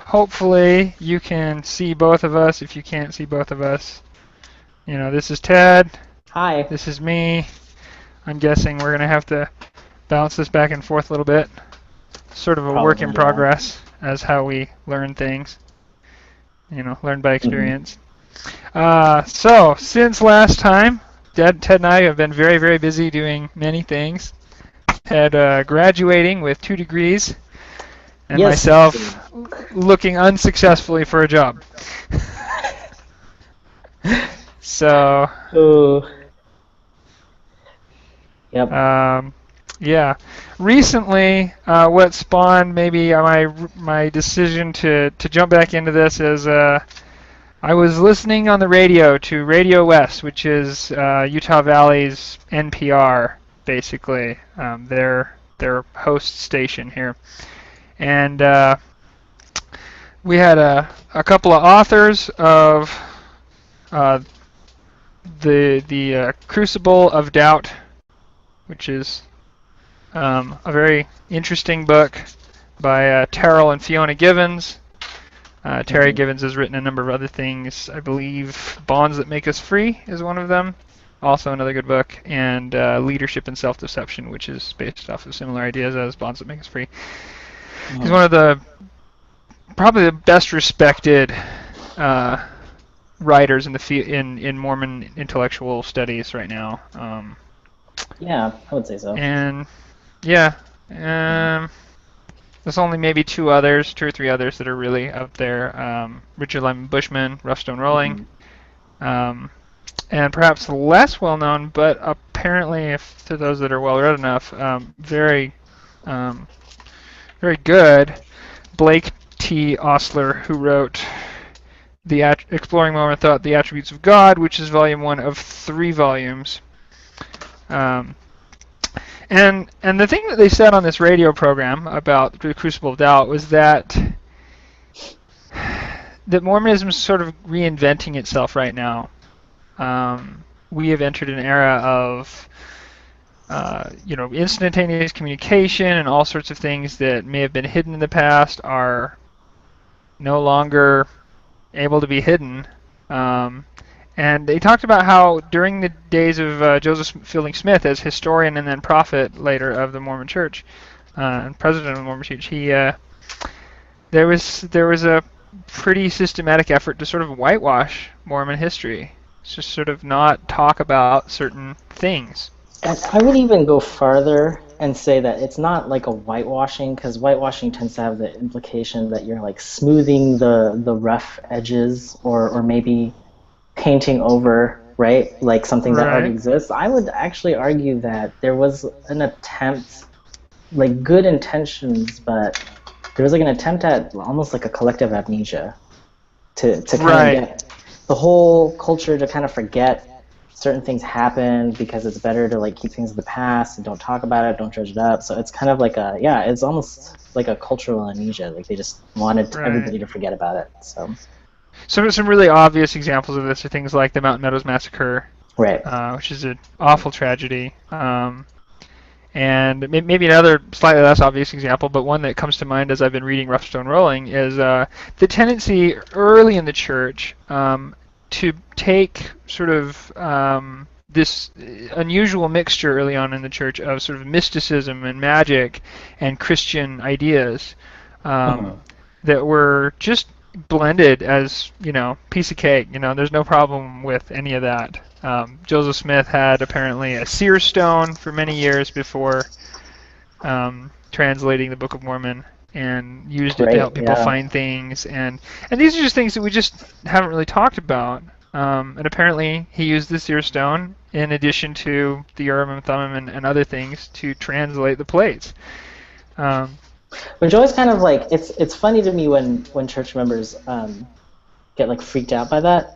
hopefully you can see both of us. If you can't see both of us, this is Ted. Hi. This is me. I'm guessing we're going to have to bounce this back and forth a little bit. Sort of a work in progress as how we learn things. Learn by experience. So, since last time, Ted and I have been very, very busy doing many things. Ted graduating with 2 degrees, and myself looking unsuccessfully for a job. So. Yep. Yeah. Recently, what spawned maybe my decision to jump back into this is I was listening on the radio to Radio West, which is Utah Valley's NPR, basically, their host station here, and we had a couple of authors of the Crucible of Doubt, which is a very interesting book by Terryl and Fiona Givens. Terry Givens has written a number of other things. I believe Bonds That Make Us Free is one of them. Also another good book. And Leadership and Self-Deception, which is based off of similar ideas as Bonds That Make Us Free. He's one of probably the best respected writers in Mormon intellectual studies right now. Yeah, I would say so. And yeah, there's only maybe 2 or 3 others that are really up there. Richard Lyman Bushman, Rough Stone Rolling, and perhaps less well known, but apparently, if to those that are well read enough, very good, Blake T. Ostler, who wrote the Exploring Mormon Thought: The Attributes of God, which is volume 1 of 3 volumes. And the thing that they said on this radio program about the Crucible of Doubt was that Mormonism is sort of reinventing itself right now. We have entered an era of instantaneous communication, and all sorts of things that may have been hidden in the past are no longer able to be hidden. And they talked about how during the days of Joseph Fielding Smith as historian and then prophet later of the Mormon Church, and president of the Mormon Church, there was a pretty systematic effort to sort of whitewash Mormon history, just sort of not talk about certain things. And I would even go farther and say that it's not like a whitewashing, because whitewashing tends to have the implication that you're like smoothing the rough edges, or maybe painting over, right? Like something that already exists. I would actually argue that there was an attempt, like good intentions, but there was like an attempt at almost like a collective amnesia to kind of get the whole culture to kind of forget certain things happened, because it's better to like keep things in the past and don't talk about it, don't dredge it up. So it's kind of like it's almost like a cultural amnesia. Like they just wanted everybody to forget about it. So some really obvious examples of this are things like the Mountain Meadows Massacre, which is an awful tragedy. And maybe another slightly less obvious example, but one that comes to mind as I've been reading Rough Stone Rolling, is the tendency early in the church to take sort of this unusual mixture early on in the church of sort of mysticism and magic and Christian ideas that were just blended as, piece of cake. There's no problem with any of that. Joseph Smith had apparently a seer stone for many years before translating the Book of Mormon, and used it to help people find things. And these are just things that we just haven't really talked about. And apparently he used the seer stone in addition to the Urim and Thummim and other things to translate the plates. Which always kind of like, it's funny to me when church members get like freaked out by that,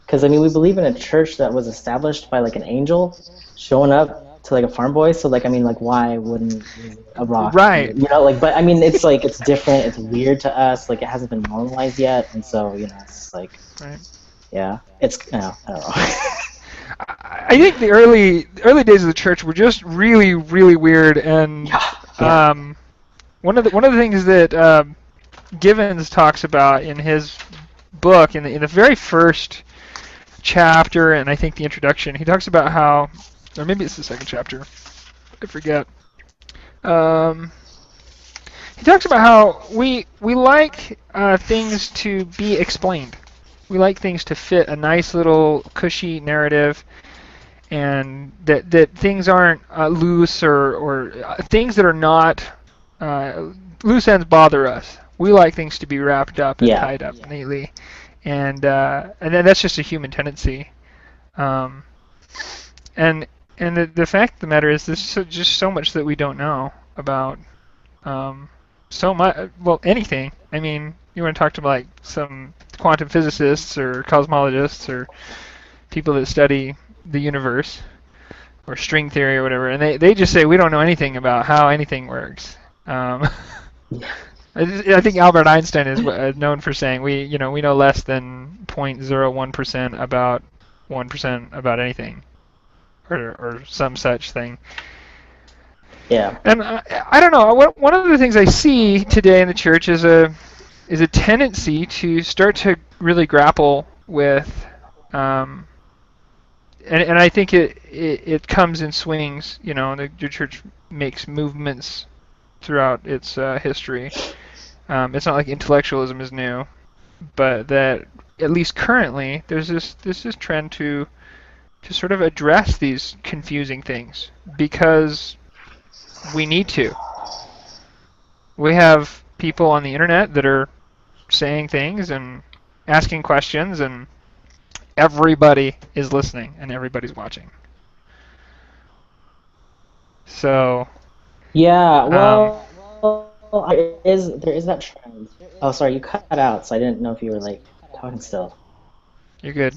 because I mean we believe in a church that was established by like an angel showing up to like a farm boy, so like I mean like why wouldn't a rock, but I mean it's like it's different, it's weird to us, like it hasn't been normalized yet, and so it's like it's I don't know. I think the early days of the church were just really, really weird, and one of the things that Givens talks about in his book, in the very first chapter, and I think the introduction, he talks about how, or maybe it's the second chapter, I forget. Um, he talks about how we like things to be explained. We like things to fit a nice little cushy narrative, and that things aren't loose or things that are not loose ends bother us. We like things to be wrapped up and Yeah. tied up neatly, and then that's just a human tendency. Um, and the fact of the matter is, there's just so much that we don't know about so much. Well, anything. I mean, you want to talk to like some quantum physicists or cosmologists or people that study the universe or string theory or whatever, and they just say we don't know anything about how anything works. I think Albert Einstein is known for saying we know less than 0.01% about 1% about anything, or some such thing. Yeah. And I don't know. One of the things I see today in the church is a tendency to start to really grapple with, and I think it comes in swings. The church makes movements throughout its history. It's not like intellectualism is new, but that at least currently there's this trend to sort of address these confusing things because we need to. We have people on the internet that are saying things and asking questions, and everybody is listening and everybody's watching. So. Yeah. Well, there is that trend. Oh, sorry, you cut out, so I didn't know if you were like talking still. You're good.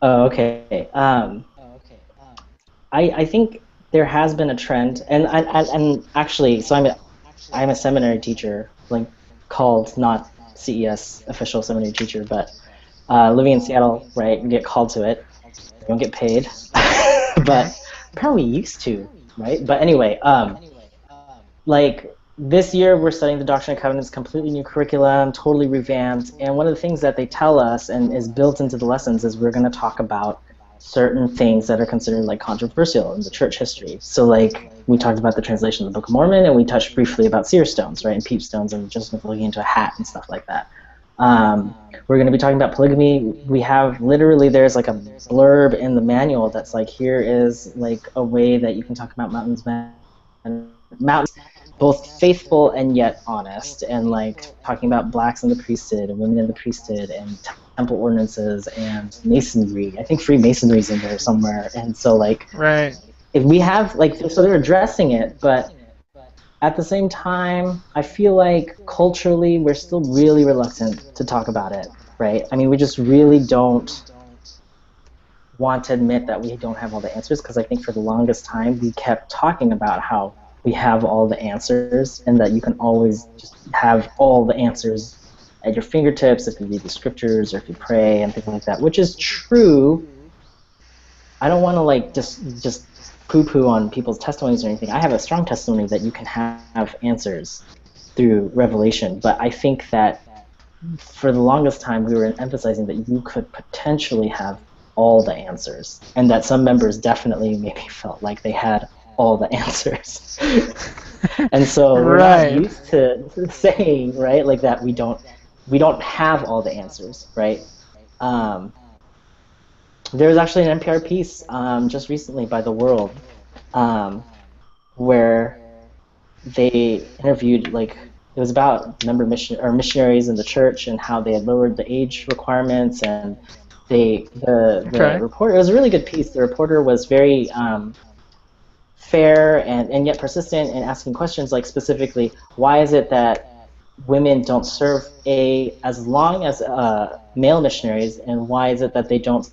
Oh, okay. I think there has been a trend, and actually, so I'm a seminary teacher, like called, not CES official seminary teacher, but living in Seattle, right? You get called to it. You don't get paid, but apparently we used to, right? But anyway, like this year we're studying the Doctrine and Covenants, completely new curriculum, totally revamped, and one of the things that they tell us and is built into the lessons is we're going to talk about certain things that are considered like controversial in the church history. So like we talked about the translation of the Book of Mormon, and we touched briefly about seer stones, right, and peep stones, and just looking into a hat and stuff like that. We're going to be talking about polygamy. We have literally, there's like a blurb in the manual that's like, here is like a way that you can talk about mountains, both faithful and yet honest, and like talking about blacks in the priesthood and women in the priesthood and temple ordinances and masonry. I think Freemasonry's in there somewhere. And so like, right. If we have like, so they're addressing it, but at the same time, I feel like culturally we're still really reluctant to talk about it, right? I mean, we just really don't want to admit that we don't have all the answers, because I think for the longest time we kept talking about how we have all the answers and that you can always just have all the answers at your fingertips if you read the scriptures or if you pray and things like that, which is true. I don't want to like just poo-poo on people's testimonies or anything. I have a strong testimony that you can have answers through revelation, but I think that for the longest time we were emphasizing that you could potentially have all the answers, and that some members definitely maybe felt like they had all the answers. And so we're not used to saying, right, like that we don't have all the answers, right? There was actually an NPR piece just recently by The World where they interviewed, like, it was about missionaries in the church and how they had lowered the age requirements, and the reporter, it was a really good piece. The reporter was very fair and yet persistent in asking questions, like specifically, why is it that women don't serve as long as male missionaries, and why is it that they don't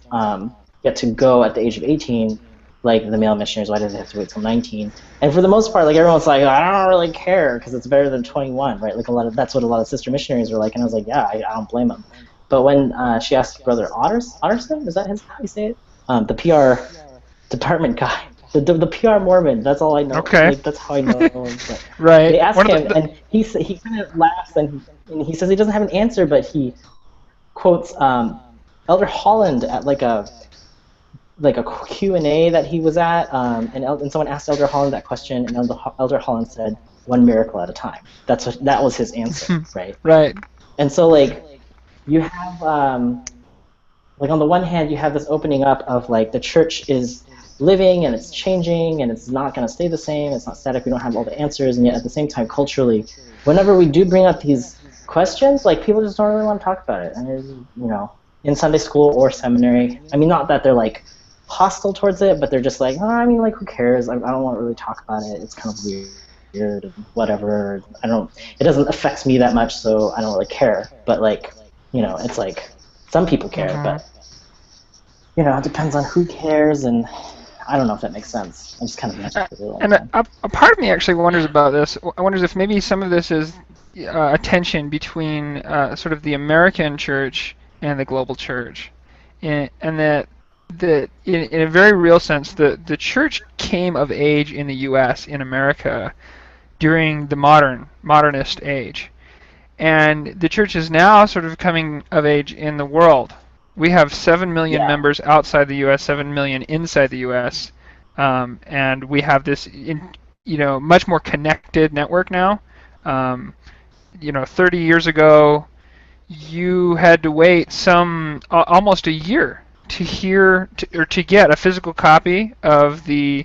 get to go at the age of 18 like the male missionaries? Why do they have to wait till 19? And for the most part, like, everyone's like, I don't really care because it's better than 21, right? Like that's what a lot of sister missionaries were like, and I was like, yeah, I don't blame them. But when she asked Brother Otterson, is that how you say it? The PR department guy. The PR Mormon. That's all I know. Okay. Like that's how I know him. But Right. they ask One of him, and he kind of laughs, and he says he doesn't have an answer, but he quotes Elder Holland at like a Q&A that he was at, and someone asked Elder Holland that question, and Elder Holland said, "One miracle at a time." That was his answer, right? Right. And so like you have like on the one hand you have this opening up of like the church is living and it's changing and it's not going to stay the same. It's not static. We don't have all the answers, and yet at the same time culturally, whenever we do bring up these questions, like people just don't really want to talk about it, and there's in Sunday school or seminary. I mean, not that they're like hostile towards it, but they're just like, oh, I mean, like, who cares? I don't want to really talk about it. It's kind of weird, whatever. It doesn't affect me that much, so I don't really care. But like, it's like some people care, but it depends on who cares, and I don't know if that makes sense. I just kind of mentioned it a little. And a part of me actually wonders about this. I wonders if maybe some of this is a tension between sort of the American church and the global church, and that in a very real sense, the church came of age in the U.S., in America, during the modernist age. And the church is now sort of coming of age in the world. We have 7 million members outside the U.S., 7 million inside the U.S., and we have this much more connected network now. 30 years ago, you had to wait almost a year to get a physical copy of the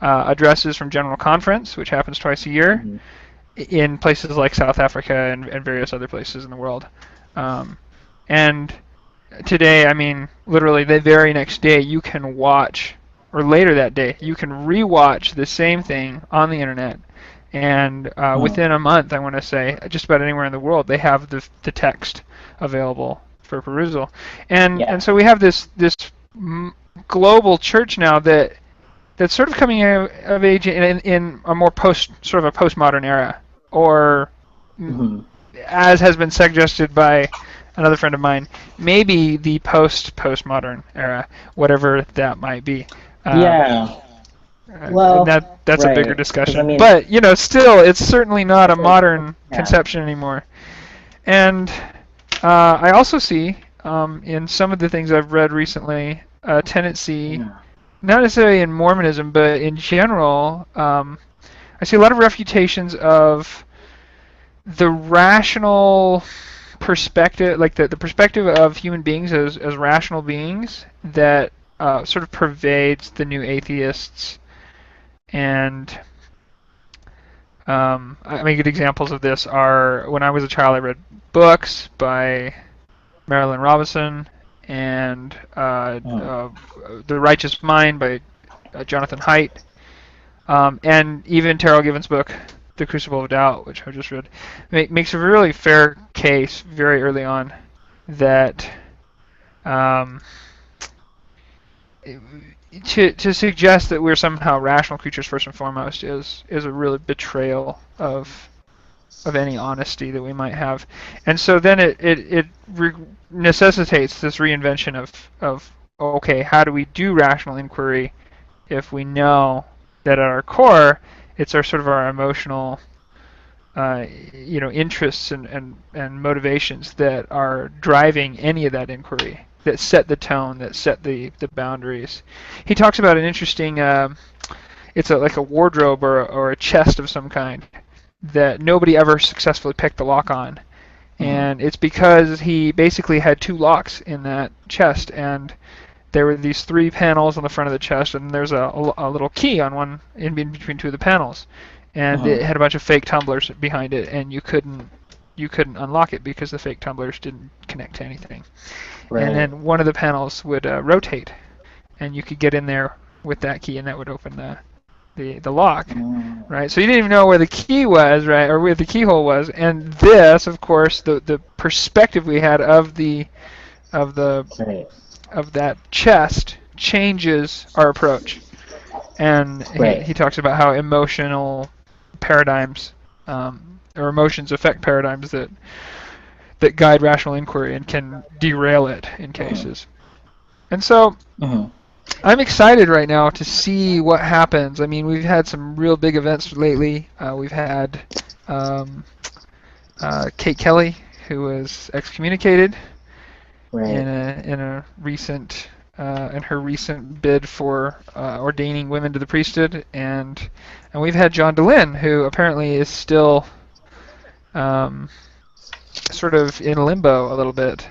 addresses from General Conference, which happens twice a year, in places like South Africa and various other places in the world. And today, I mean, literally the very next day, you can watch, or later that day, you can re-watch the same thing on the internet. And within a month, I want to say, just about anywhere in the world, they have the text available for perusal. And so we have this global church now that's sort of coming of age in a more postmodern era, or as has been suggested by another friend of mine, maybe the postmodern era, whatever that might be. Well, that's a bigger discussion. I mean, but still, it's certainly not a modern conception anymore. And I also see in some of the things I've read recently a tendency, not necessarily in Mormonism, but in general, I see a lot of refutations of the rational perspective, like the perspective of human beings as rational beings that sort of pervades the new atheists. And I mean, good examples of this are, when I was a child, I read books by Marilyn Robinson and The Righteous Mind by Jonathan Haidt, and even Terryl Givens' book, The Crucible of Doubt, which I just read, makes a really fair case very early on that to suggest that we're somehow rational creatures first and foremost is a really betrayal of any honesty that we might have. And so then it necessitates this reinvention of okay, how do we do rational inquiry if we know that at our core it's our emotional interests and motivations that are driving any of that inquiry, that set the tone, that set the boundaries. He talks about an interesting, it's like a wardrobe or a chest of some kind that nobody ever successfully picked the lock on. And it's because he basically had 2 locks in that chest, and there were these 3 panels on the front of the chest, and there's a little key on one in between 2 of the panels. And it had a bunch of fake tumblers behind it, and you couldn't unlock it because the fake tumblers didn't connect to anything. Right. And then one of the panels would rotate, and you could get in there with that key, and that would open the lock, right? So you didn't even know where the key was, right, or where the keyhole was. And this, of course, the perspective we had of that chest changes our approach. And he talks about how emotional paradigms or emotions affect paradigms that guide rational inquiry and can derail it in cases. And so I'm excited right now to see what happens. I mean, we've had some real big events lately. We've had um, Kate Kelly, who was excommunicated Right. in a recent in her recent bid for ordaining women to the priesthood, and we've had John DeLynn, who apparently is still um, sort of in limbo a little bit,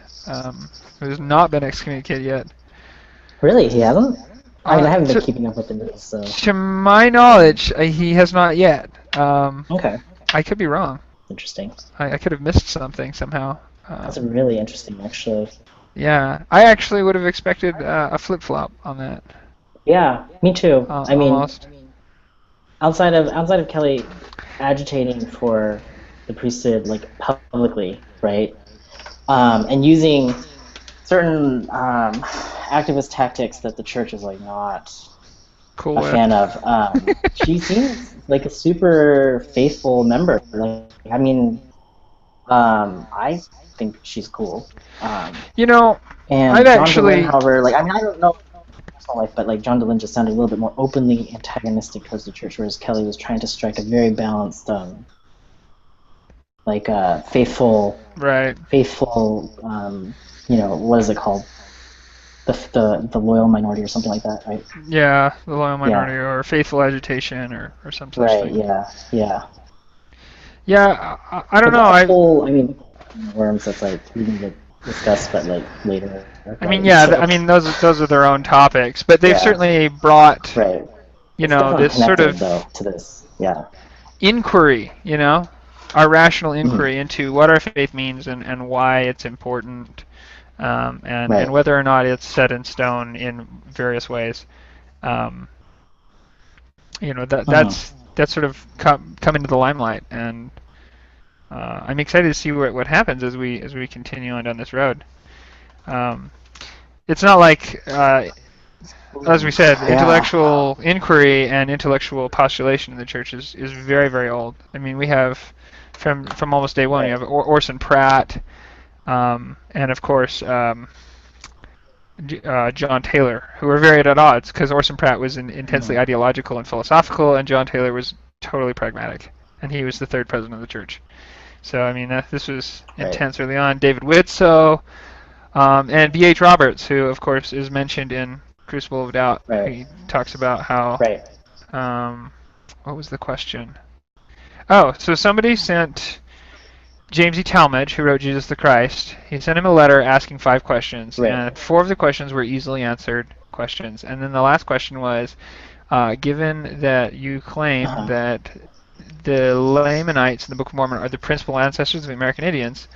who's not been excommunicated yet. Really, he hasn't? I mean, Uh, I haven't been to, keeping up with the news, so. to my knowledge, he has not yet. Okay, I could be wrong. interesting. I could have missed something somehow. That's really interesting, actually. Yeah, I actually would have expected a flip-flop on that, Yeah, me too. I mean, almost. outside of Kelly agitating for the priesthood like publicly, right? And using certain activist tactics that the church is like not Cool a with. fan of. She seems like a super faithful member. Like, I mean, I think she's cool. You know, I've And John DeLynn, actually, however, like I mean, I don't know personal life, but like John DeLynn just sounded a little bit more openly antagonistic towards the church, whereas Kelly was trying to strike a very balanced, like right. faithful, what is it called? The loyal minority or something like that, right? Yeah, the loyal minority Yeah. or faithful agitation or some such Right. thing. Yeah. Yeah. Yeah, I don't But know. that's a whole. I mean, worms that's like we need to discuss, but like later, I mean, right? yeah, So I mean those are their own topics, but they've yeah. certainly brought, Right. It's definitely this sort connected of though to this. Yeah. inquiry, our rational Mhm. inquiry into what our faith means and why it's important, and Right. whether or not it's set in stone in various ways. Um, Mhm. that's sort of come into the limelight, and I'm excited to see what happens as we continue on down this road. Um, it's not like, as we said, Yeah. intellectual inquiry and intellectual postulation in the church is very, very old. I mean, we have from almost day one. You Right. have Orson Pratt, and of course John Taylor, who were very at odds because Orson Pratt was intensely Mhm. ideological and philosophical, and John Taylor was totally pragmatic, and he was the third president of the church. So I mean, this was Right. intense early on. David Widsoe, and B.H. Roberts, who of course is mentioned in Crucible of Doubt. Right. He talks about how, Right. um, what was the question? Oh, so somebody sent James E. Talmage, who wrote Jesus the Christ. He sent him a letter asking 5 questions, Right. and 4 of the questions were easily answered questions. And then the last question was, given that you claim Uh-huh. that the Lamanites in the Book of Mormon are the principal ancestors of the American Indians,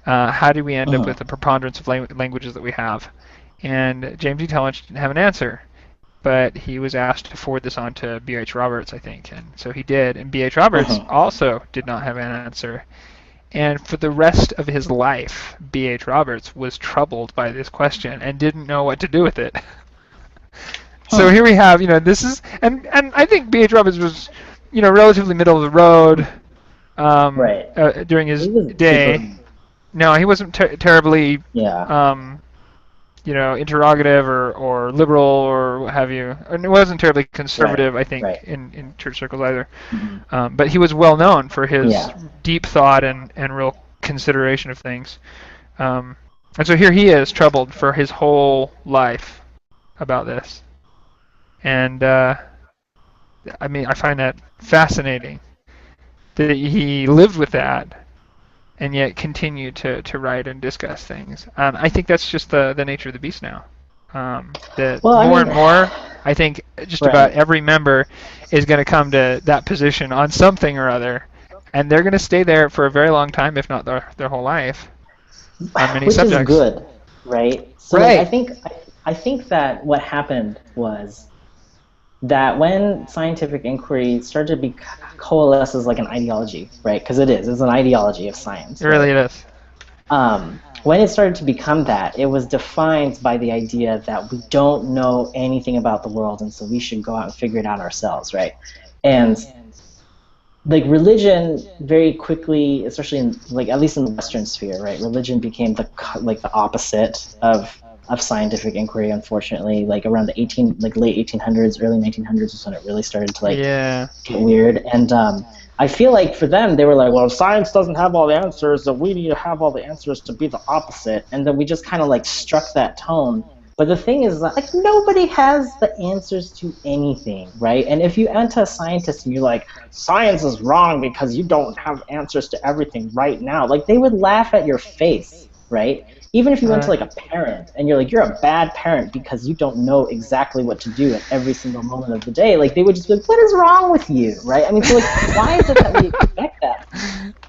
how did we end up Mhm. with the preponderance of languages that we have? And James E. Talmage didn't have an answer, but he was asked to forward this on to B.H. Roberts, I think, and so he did. And B.H. Roberts Mhm. also did not have an answer. And for the rest of his life, B.H. Roberts was troubled by this question and didn't know what to do with it. So Hmm. here we have, this is, and I think B.H. Roberts was, relatively middle of the road Right. during his He was super. day. No, he wasn't terribly, Yeah. um, interrogative or liberal or what have you. And it wasn't terribly Right. conservative, I think, Right. in church circles either. Mhm. But he was well known for his Yeah. deep thought and real consideration of things. And so here he is, troubled for his whole life about this. And I mean, I find that fascinating that he lived with that and yet continued to write and discuss things. I think that's just the nature of the beast now. That Well, I more mean, and more, I think just about right. every member is going to come to that position on something or other, and they're going to stay there for a very long time, if not their whole life, on many Which is subjects. good, right? So, like, I Right. think I think that what happened was that when scientific inquiry started to be coalesce as like an ideology, right? Because it's an ideology of It science, really right? is. When it started to become that, it was defined by the idea that we don't know anything about the world, and so we should go out and figure it out ourselves, right? And like religion very quickly, especially in like at least in the Western sphere, right? Religion became the opposite of of scientific inquiry, unfortunately. Like around the late 1800s, early 1900s is when it really started to like Yeah. get weird. And I feel like for them, they were like, well, if science doesn't have all the answers, then we need to have all the answers to be the opposite. And then we just kind of like struck that tone. But the thing is that like nobody has the answers to anything, right? And if you enter a scientist and you're like, science is wrong because you don't have answers to everything right now, like they would laugh at your face, right? Even if you went to like a parent and you're like, you're a bad parent because you don't know exactly what to do at every single moment of the day, like they would just be like, what is wrong with you, right? I mean, so like, why is it that we expect that?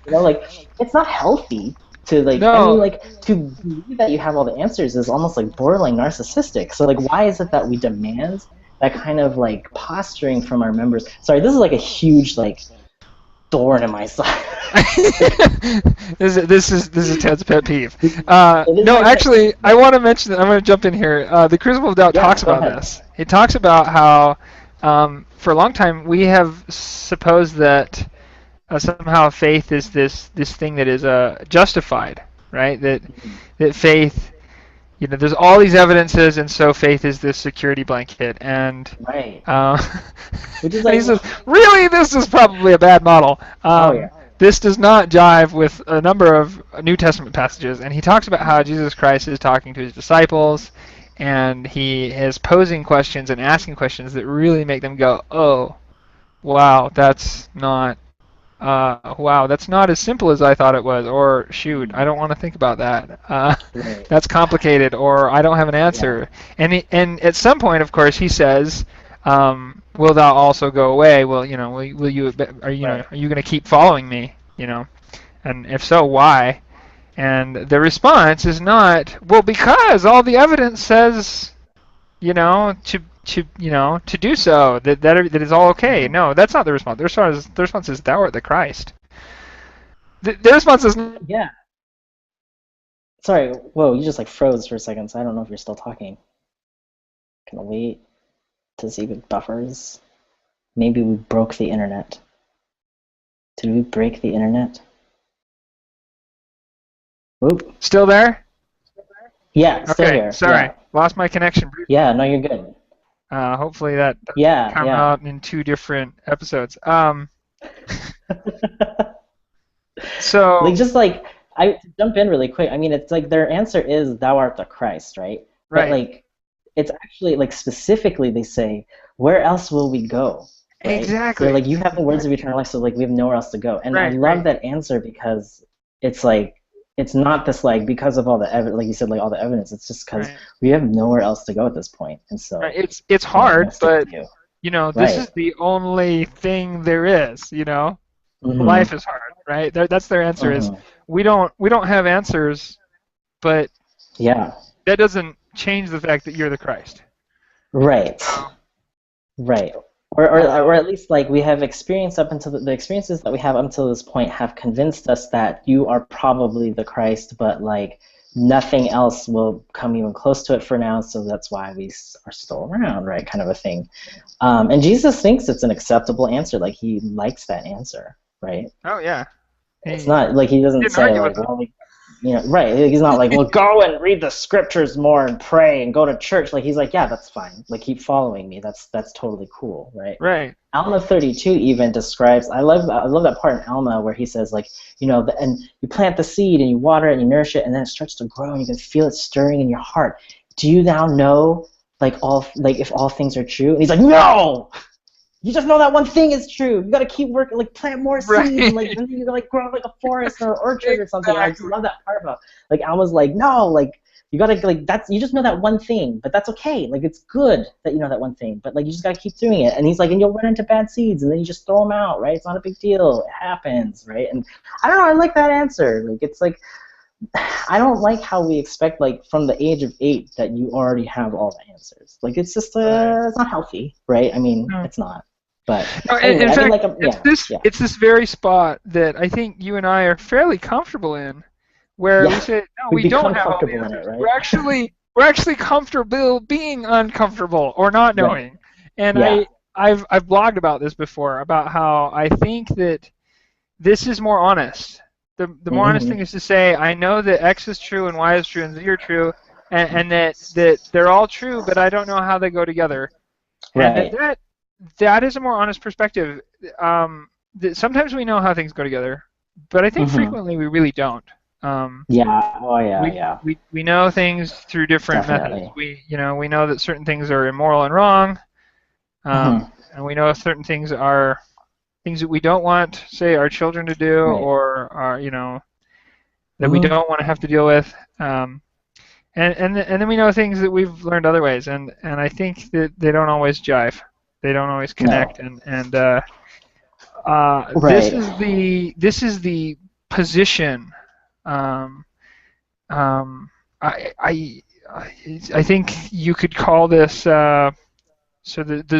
You know, like it's not healthy to like. No. I mean, like to believe that you have all the answers is almost like borderline narcissistic. So like, why is it that we demand that kind of like posturing from our members? Sorry, this is like a huge like thorn in my side. This is Ted's pet peeve. No, actually, I want to mention. I'm going to jump in here. The Crucible of Doubt talks about this. It talks about how, for a long time, we have supposed that somehow faith is this thing that is justified, right? That faith, there's all these evidences, and so faith is this security blanket. And right. Which is like, he says, really, this is probably a bad model. This does not jive with a number of New Testament passages. And he talks about how Jesus Christ is talking to his disciples, and he is posing questions and asking questions that really make them go, oh, wow, that's not as simple as I thought it was, or shoot, I don't want to think about that. That's complicated, or I don't have an answer. Yeah. And at some point, of course, he says, will thou also go away? Well, will you? Are you going to keep following me? And if so, why? And the response is not, well, because all the evidence says, to do so, that is all okay. No, that's not the response. The response is, thou art the Christ. The response is... Yeah. Sorry, whoa, you just like froze for a second, so I don't know if you're still talking. Can I wait to see if it buffers? Maybe we broke the internet. Did we break the internet? Whoop. Still there? Yeah, still here. Sorry, yeah. Lost my connection. Yeah, no, you're good. Hopefully that doesn't come out in 2 different episodes. So like just like I jump in really quick. I mean, it's like their answer is "Thou art the Christ," right? Right. But like, it's actually like specifically they say, "Where else will we go?" Right? Exactly. They're like, "You have the words of eternal life," so like we have nowhere else to go. And I love that answer because it's like. It's not this like because of all the evidence, like you said, like all the evidence. It's just because we have nowhere else to go at this point, and so it's hard, but this is the only thing there is. Life is hard, right? That's their answer is we don't have answers, but that doesn't change the fact that you're the Christ. Right. Right. Or at least like we have experience up until the experiences that we have up until this point have convinced us that you are probably the Christ, but like nothing else will come even close to it for now, so that's why we are still around, right? Kind of a thing. And Jesus thinks it's an acceptable answer, like he likes that answer, right? Oh yeah. It's not like he doesn't say like, well, right? He's not like, well, go and read the scriptures more and pray and go to church. Like he's like, yeah, that's fine. Like keep following me. That's totally cool, right? Right. Alma 32 even describes. I love that part in Alma where he says like, and you plant the seed and you water it and you nourish it and then it starts to grow and you can feel it stirring in your heart. Do you now know if all things are true? And he's like, no. You just know that one thing is true. You got to keep working, like plant more seeds, and then you like grow like a forest or an orchard or something. I just love that part about like Alma's like, no, like you got to like you just know that one thing, but that's okay. Like it's good that you know that one thing, but like you just got to keep doing it. And he's like, and you'll run into bad seeds, and then you just throw them out, right? It's not a big deal. It happens, right? And I don't know. I like that answer. Like it's like I don't like how we expect like from the age of 8 that you already have all the answers. Like it's just it's not healthy, right? I mean, it's not. But anyway, in fact, it's this very spot that I think you and I are fairly comfortable in, where we say, no, we don't have all the answers. In it, right? We're actually comfortable being uncomfortable or not knowing. Right. And I've blogged about this before, about how I think that this is more honest. The more honest thing is to say, I know that X is true and Y is true and Z are true, and that they're all true, but I don't know how they go together, and Right. that is a more honest perspective. That sometimes we know how things go together, but I think Hmm. frequently we really don't. Um, Yeah. Oh yeah. we, Yeah. we know things through different methods. Definitely. We know that certain things are immoral and wrong, Hmm. and we know certain things are things that we don't want, say, our children to do, Right. or that we Hmm. don't want to have to deal with. And then we know things that we've learned other ways, and I think that they don't always jive. They don't always No. connect, and Right. this is the position. Um, um, I, I I think you could call this the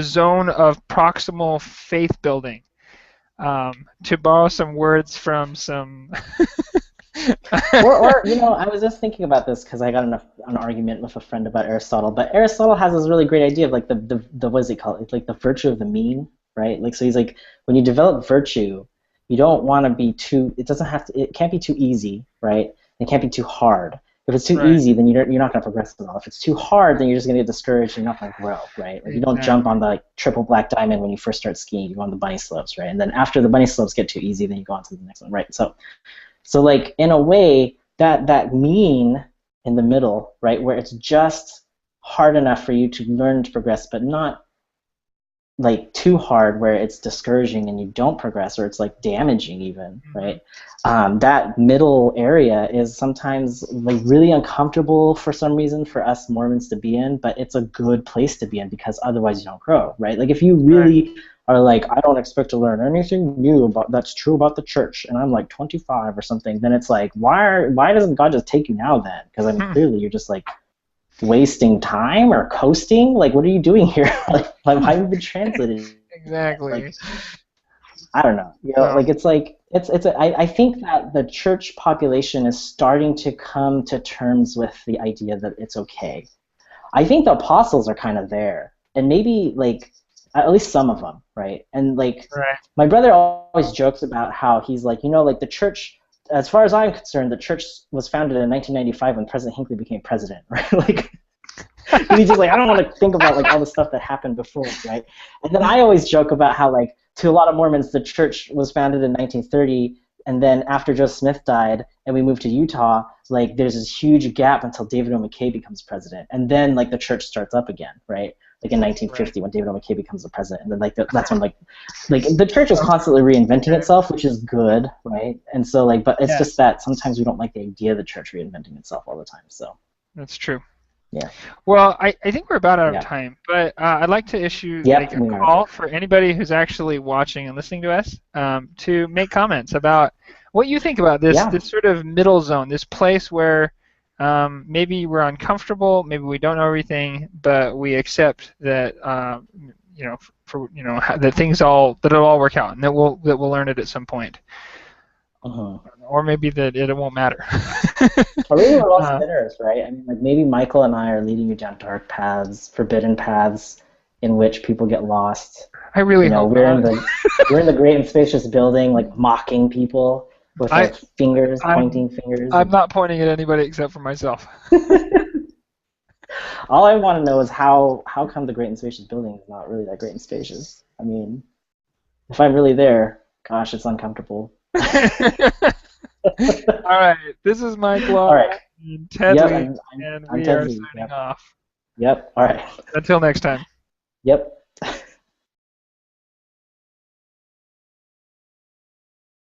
zone of proximal faith building. To borrow some words from some. Or I was just thinking about this because I got in an argument with a friend about Aristotle. But Aristotle has this really great idea of like the what does he call it? It's like the virtue of the mean, right? Like so he's like when you develop virtue, you don't want to be too. It doesn't have to. It can't be too easy, right? It can't be too hard. If it's too Right. easy, then you're not going to progress at all. If it's too hard, then you're just going to get discouraged and you're not going to grow, right? Like you don't jump Exactly. on the like, triple black diamond when you first start skiing. You go on the bunny slopes, right? And then after the bunny slopes get too easy, then you go on to the next one, right? So like in a way, that mean in the middle, right, where it's just hard enough for you to learn to progress, but not like too hard where it's discouraging and you don't progress or it's like damaging even, Hmm. right? That middle area is sometimes like really uncomfortable for some reason for us Mormons to be in, but it's a good place to be in because otherwise you don't grow, right? Like if you Right. really are like, I don't expect to learn anything new about that's true about the church, and I'm like 25 or something, then it's like, why doesn't God just take you now then? Because I mean, Hmm. clearly you're just like wasting time or coasting. Like, what are you doing here? Like why have you been translated yet? Like, Exactly. I don't know. So Like I think that the church population is starting to come to terms with the idea that it's okay. I think the apostles are kind of there, and maybe like at least some of them, right? And like right. my brother always jokes about how he's like, like the church. As far as I'm concerned, the church was founded in 1995 when President Hinckley became president, right? Like, he's just like, I don't want to think about like all the stuff that happened before, right? And then I always joke about how like to a lot of Mormons, the church was founded in 1930, and then after Joseph Smith died and we moved to Utah, like there's this huge gap until David O. McKay becomes president, and then like the church starts up again, right? Like in Right. 1950 when David O. McKay becomes the president, and then like that's when like the church is constantly reinventing Okay. itself, which is good, right? And so like, but it's just Yes, that sometimes we don't like the idea of the church reinventing itself all the time. So that's true. yeah, Well, I think we're about out of yeah, time, but I'd like to issue like yep, a we are. call for anybody who's actually watching and listening to us to make comments about what you think about Yeah. this sort of middle zone, this place where maybe we're uncomfortable, maybe we don't know everything, but we accept that that it'll all work out and that we'll learn it at some point, Mhm. or maybe that it won't matter. Or maybe we're all uh, sinners, right? I mean, like maybe Mykle and I are leading you down dark paths, forbidden paths, in which people get lost. I really hope We're in not. the great and spacious building, like mocking people with I like fingers, I'm pointing fingers, I'm and not pointing at anybody except for myself. all I want to know is how come the great and spacious building is not really that great and spacious? I mean, if I'm really there, gosh, it's uncomfortable. All right, this is Mike All Law right. and Ted Yep, Lee, I'm and I'm we Ted are Z. signing Yep. off. Yep. All right. Until next time. Yep.